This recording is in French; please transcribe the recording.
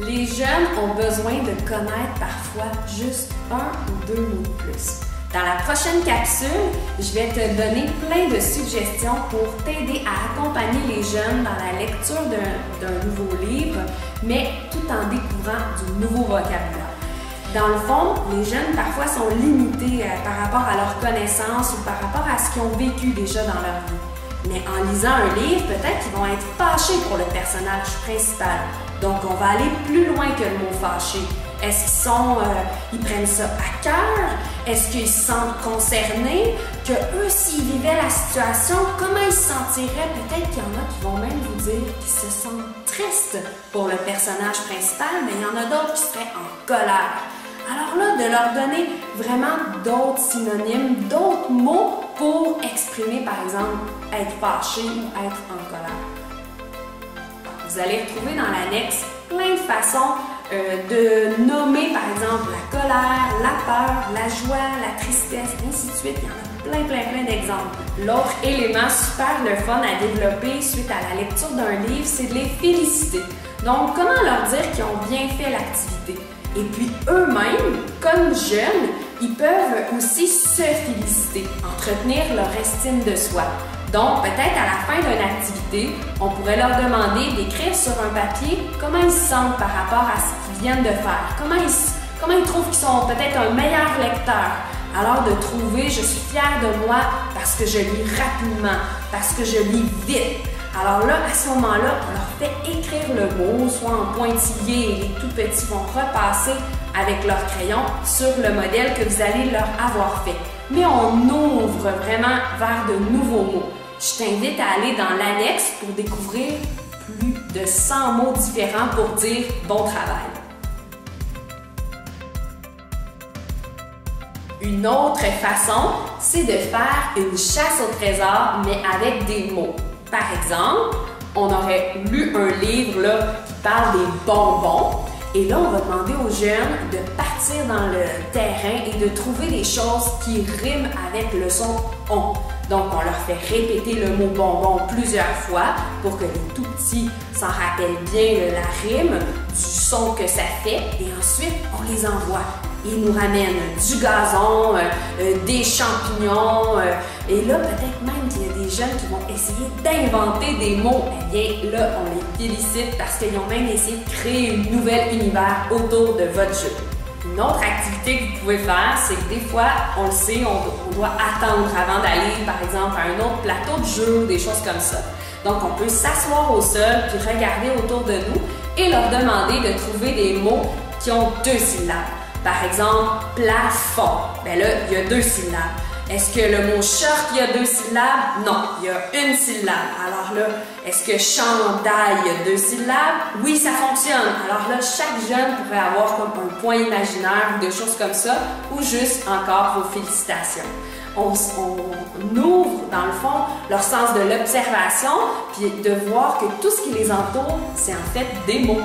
Les jeunes ont besoin de connaître parfois juste 1 ou 2 mots de plus. Dans la prochaine capsule, je vais te donner plein de suggestions pour t'aider à accompagner les jeunes dans la lecture d'un nouveau livre, mais tout en découvrant du nouveau vocabulaire. Dans le fond, les jeunes parfois sont limités par rapport à leurs connaissances ou par rapport à ce qu'ils ont vécu déjà dans leur vie. Mais en lisant un livre, peut-être qu'ils vont être fâchés pour le personnage principal. Donc, on va aller plus loin que le mot fâché. Est-ce qu'ils prennent ça à cœur? Est-ce qu'ils se sentent concernés? Que eux, s'ils vivaient la situation, comment ils se sentiraient? Peut-être qu'il y en a qui vont même vous dire qu'ils se sentent tristes pour le personnage principal, mais il y en a d'autres qui seraient en colère. Alors là, de leur donner vraiment d'autres synonymes, d'autres mots pour exprimer, par exemple, être fâché ou être en colère. Vous allez retrouver dans l'annexe plein de façons de nommer, par exemple, la colère, la peur, la joie, la tristesse, ainsi de suite. Il y en a plein d'exemples. L'autre élément super le fun à développer suite à la lecture d'un livre, c'est de les féliciter. Donc, comment leur dire qu'ils ont bien fait l'activité? Et puis eux-mêmes, comme jeunes, ils peuvent aussi se féliciter, entretenir leur estime de soi. Donc, peut-être à la fin d'une activité, on pourrait leur demander d'écrire sur un papier comment ils se sentent par rapport à ce qu'ils viennent de faire, comment ils trouvent qu'ils sont peut-être un meilleur lecteur. Alors de trouver, je suis fière de moi parce que je lis rapidement, parce que je lis vite. Alors là, à ce moment-là, on leur fait écrire le mot, soit en pointillé et les tout petits vont repasser avec leur crayon sur le modèle que vous allez leur avoir fait. Mais on ouvre vraiment vers de nouveaux mots. Je t'invite à aller dans l'annexe pour découvrir plus de 100 mots différents pour dire bon travail. Une autre façon, c'est de faire une chasse au trésor, mais avec des mots. Par exemple, on aurait lu un livre là, qui parle des bonbons. Et là, on va demander aux jeunes de partir dans le terrain et de trouver des choses qui riment avec le son « on ». Donc, on leur fait répéter le mot « bonbon » plusieurs fois pour que les tout-petits s'en rappellent bien la rime du son que ça fait. Et ensuite, on les envoie. Ils nous ramènent du gazon, des champignons. Et là, peut-être même qu'il y a des jeunes qui vont essayer d'inventer des mots. Eh bien, là, on les félicite parce qu'ils ont même essayé de créer un nouvel univers autour de votre jeu. Une autre activité que vous pouvez faire, c'est que des fois, on le sait, on doit attendre avant d'aller, par exemple, à un autre plateau de jeu ou des choses comme ça. Donc, on peut s'asseoir au sol puis regarder autour de nous et leur demander de trouver des mots qui ont 2 syllabes. Par exemple, plafond. Bien là, il y a 2 syllabes. Est-ce que le mot short, il y a 2 syllabes? Non, il y a 1 syllabe. Alors là, est-ce que chandail, il y a 2 syllabes? Oui, ça fonctionne. Alors là, chaque jeune pourrait avoir comme un point imaginaire ou des choses comme ça, ou juste encore vos félicitations. On ouvre, dans le fond, leur sens de l'observation, puis de voir que tout ce qui les entoure, c'est en fait des mots.